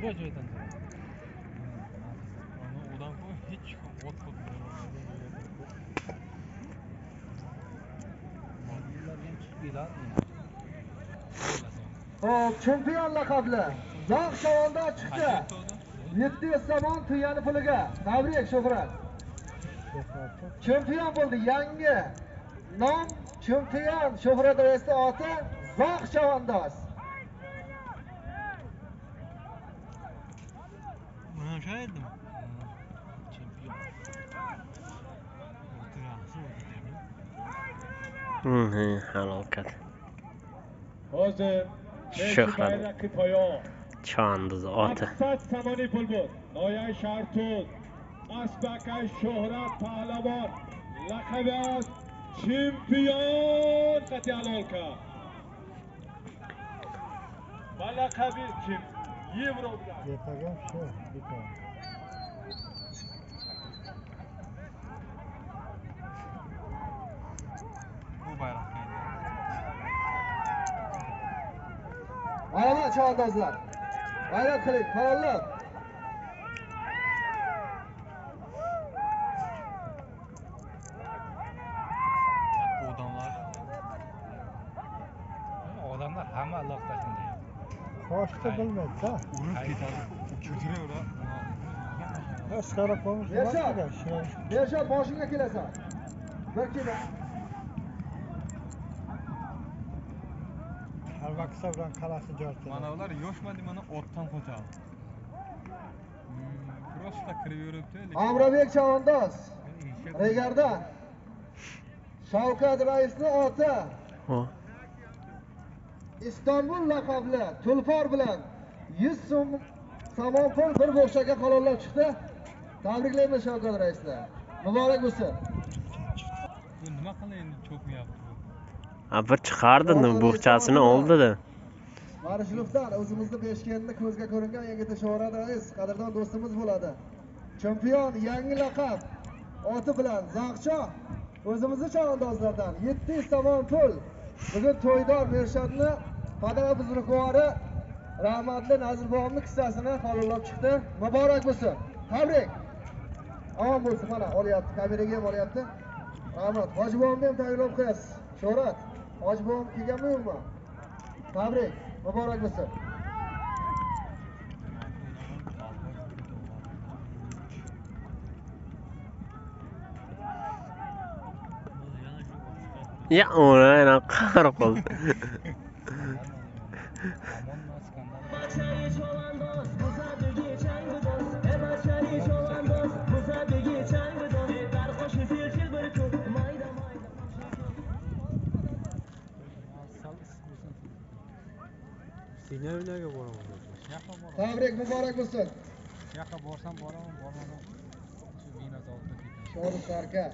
Bu joydan so'radi. Odan ko'p hech ot Hop, chempion laqabli Zog' Shavonda chiqdi. 700 somon tuyani puliga. Tabrik Shuhrat. Chempion bo'ldi. Yangi nom chempion Shuhrat Raisning oti Zog' Shavondoz. Mana shu edim. Chempion. Halokat. Hozir Shuhrat poyon. Chanduz oti. Maqsad Samoniy Bulbul, Noya Shartuz, Asbaqay Shuhrat Pahlavon, laqabi chempion Katyalolka. Va laqabi kim? Yevro bilan. Yepagan shu, bitta. Bu bayroq qayda? Mana chavandozlar. G'ayrat qiling, faollar. Odamlar hamma Allohga shunday. Qo'shni bilmaydi-da. Urib ketadi. Ko'tiraveradi. Biz qarab qo'ymiz. Bershad boshingga kelasan. Bir kilo. Alvaqsa bilan qalasi jorti. Mana ular yoshmadi, mana otdan qochadi. Prosta kirib yuribdi. Amrabek Chavandoz. Regarda. Shavkat Raisning oti. Istanbul laqabli Tulpor bilan 100 so'm somon pul bir bo'xshaga qololab chiqdi. Tabriklaymiz Shavkat Raisni. Muborak bo'lsin. Bu nima qildi endi cho'kmayapti bu? Bir chiqardi, bo'xchasini oldi-da. Marishilovdan o'zimizni Beshkentni ko'zga ko'ringan yigiti Shuhrat Rais qadrdon do'stimiz bo'ladi. Chempion yangi laqab oti bilan Zag'cho o'zimizni chavandozlardan 700 somon pul. Bugun to'ydor Bershadni Padava buzrukvori rahmatli Nazirboyevning qissasini qo'llab chiqdi. Muborak bo'lsin. Tabrik. Omon bo'lsin, mana olyapti, kameraga ham olyapti. Rahmat. Hojibovni ham tayyorlab qo'yasiz. Shuhrat, Hojibov kelganmi yo'qmi? Tabrik. Muborak bo'lsin. Ya ona qarab qoldi. Sinevlarga boraman. Tabrik muborak bo'lsin. Yoqqa borsam boraman, bormadim. Shu bino zavodda ketaman. Sho'rib Sarka.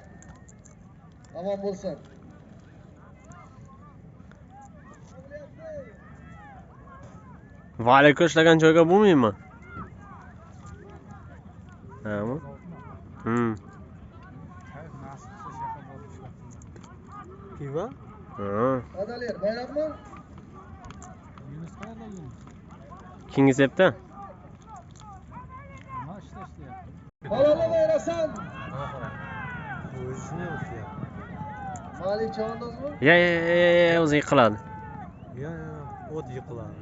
Omon bo'lsin. Vale ko'shlagan joyga bo'lmaymi? Hami? Piva? Adalir, bayroqmi? Yunus qayerda Yunus? Kingisepda? Nima ishlashyapti? Qolalaverasan. O'zini o'shyapti. Malik Chavandozmi? Ya, o'zi yiqiladi. Ya, o't yiqiladi.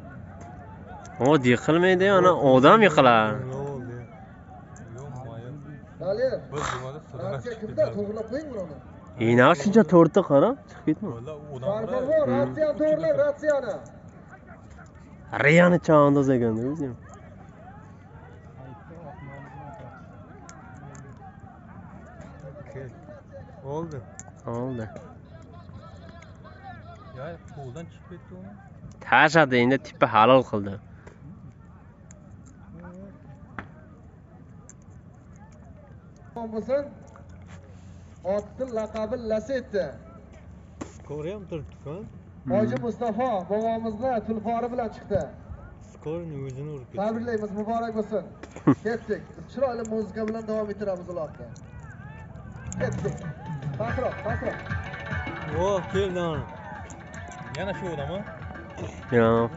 Ot yiqilmaydi, ana odam yiqiladi. Dalir. Biz nimada Ratsiya kimda? To'g'rilab qo'ying buni. Ina shuncha to'rtta qara, chiqib ketma. Farqi bor, ratsiya to'g'rilab, ratsiyani. Riyani chavandoz ekanda o'zim. Oldi. Oldi. Ya, qo'ldan chiqib ketdi uni. Tashadi, endi tipi halol qildi. Bo'lsin. Otning laqabi Lasetti. Ko'ryam turibdi-ku. Hoji Mustafa bobomizni tulpori bilan chiqdi. Skorni o'zini urib ketdi. Tabriklaymiz, muborak bo'lsin. Ketdik. Chiroyli muzika bilan davom ettiramiz ularni. Ketdik. Pastroq. O, keldi ana. Yana shu odammi? Yo'q.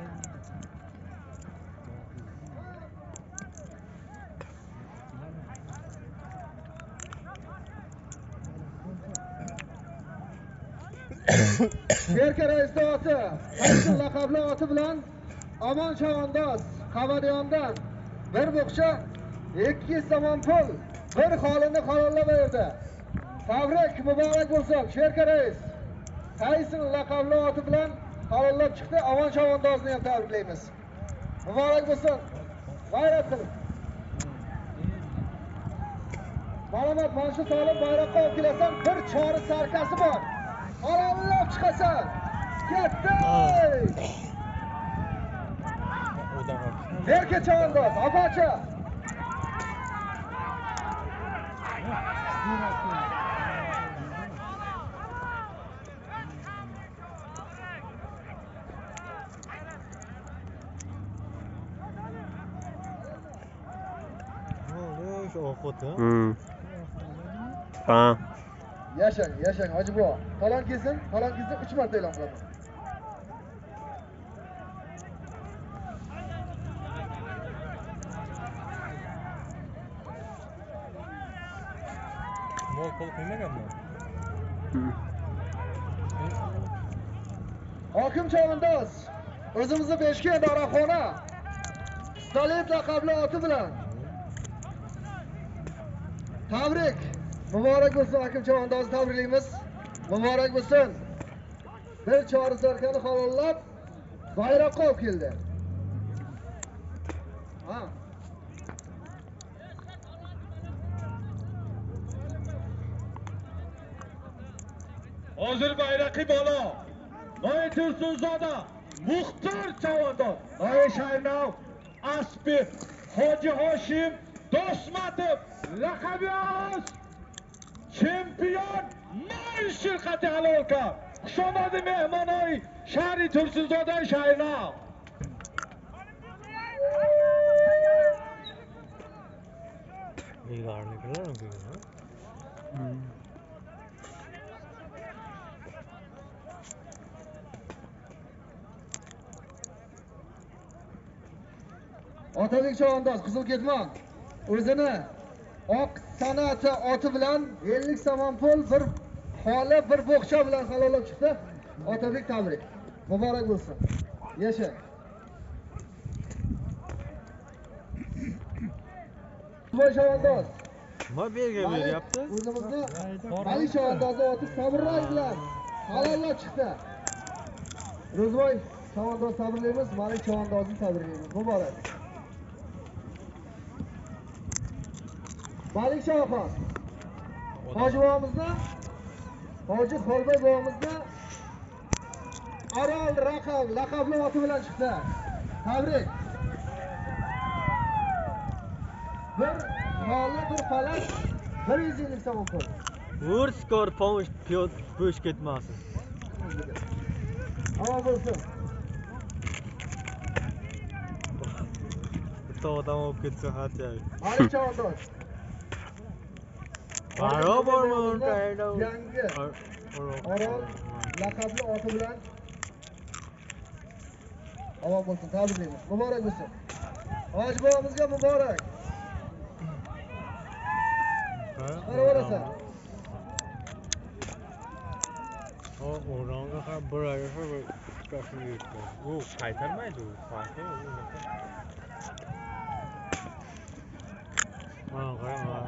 Sherka raisni oti, Hasan laqabli oti bilan Amon Chavandoz Qamadiyondan bir bo'xcha 2 somon pul, bir holini qalollab berdi. Tabrik muborak bo'lsin Sherka rais. Hasan laqabli oti bilan qalollab chiqdi. Amon Chavandozni ham tabriklaymiz. Muborak bo'lsin. G'ayrat qiling. Ma'lumot mana shu solim bayroqqa olib kelasan, bir chori sarkasi bor. Qalollab chiqasan. Ketdi! Sherka Chavandoz, Abacha. Ha. Yashang, Hoji buva. Falon kelsin, 3 marta e'lon qilaman. Mol qo'l qo'ymaganmi? Hokim Chavandoz o'zimizni Beshkent Doraxona Stalin laqabli oti bilan tabrik. Muborak bo'lsin Hokim Chavandozni tabriklaymiz. Muborak bo'lsin. Bir chori sarkani havollab bayroqqa olib keldi. Ha. Hozir bayroqi bola. Noy Tursunzoda, Muxtor Chavandoz, Noy Shaynov, Aspi, Hoji Hoshim, Do'stmatov, laqabiyoz, chempion, Noy shirkati halolka. Xushomadi mehmonoy, Shari Tursunzoda Shaynov. Otabek Chavandoz Qizil Ketmon o'zini oq san'ati oti bilan 50 somon pul, bir holi, bir bo'xcha bilan halollab chiqdi. Otabek tabrik. Muborak bo'lsin. Yasha. Voy Chavandoz. Nima berga beryapti? O'zimizni Ali Chavandozni oti Saburray bilan halollab chiqdi. Ro'zvoy Chavandoz tabriklaymiz, Malik Chavandozni tabriklaymiz. Muborak. Malik Shahxon. Hoji bobomizni, Hoji Xolboy bobomizni Arol raqam laqabli oti bilan chiqdi. Tabrik. Bir holi, bir falak, 150 somon pul. Urskor pomosh piyod bo'sh ketmasin. Omon bo'lsin. Bitta odam olib ketsa xatay. Malik Chavandoz. Barobarmi o'ntayda? Yangi Orol laqabli oti bilan omon bo'lsin, tabriklaymiz. Muborak bo'lsin. Hoji bobomizga muborak. Qarab olasan. O'ranga ham bir ayasha bir chiqashini yetdi. U qaytarmaydi u. Farqi yo'q. Mana qarama.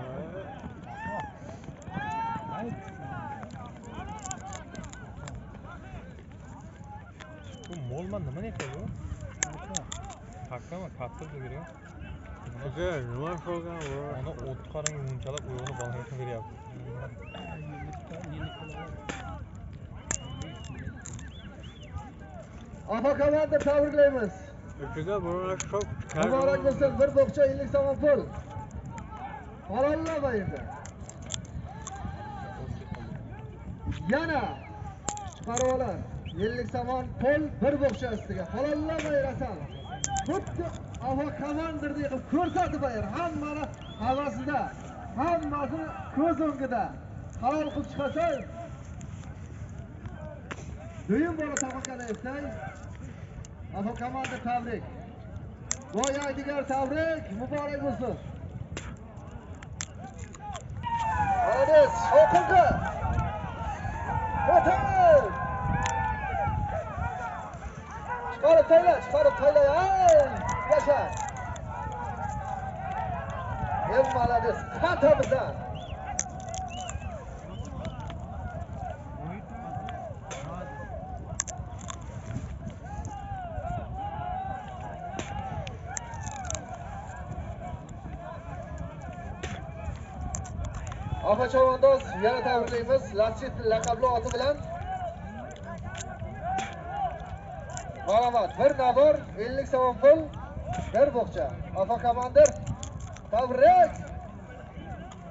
Bu molman nima deyapti bu? Haqqami? Qattiq bergan. Aka, nima qilgan bu? Ona o't qarang munchalar o'yini bolaga beryapti. Afa komanda tabriklaymiz. Ichiga bir shok. Muborak bo'lsin, bir bo'xcha 50 somon pul. Halollab edi. Yana chiqarib olar. 50 somon pul, bir bo'xcha ustiga. Halollab ayrasan. Xuddi Afa komandirdek qilib ko'rsatib ayr. Hammani havasida, hammasini ko'z o'ngida. Halol qilib chiqasan. Do'yim bola tabaqada esday. Afa komanda tabrik. Voy aydigar tabrik, muborak bo'lsin. Hadi, so'qildi. O'tay! Chiqarib tayla, chiqarib tayla. Ay! Yasha. Молодец. Qancha bizdan. Afa chavandoz yana tabriklaymiz. Latif laqabli oti bilan. Marhamat, bir nabor 50 so'm pul, bir bo'qcha. Afa komandir. Tabrik.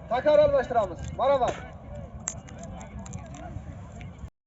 Takrar almashtiramiz. Marhamat.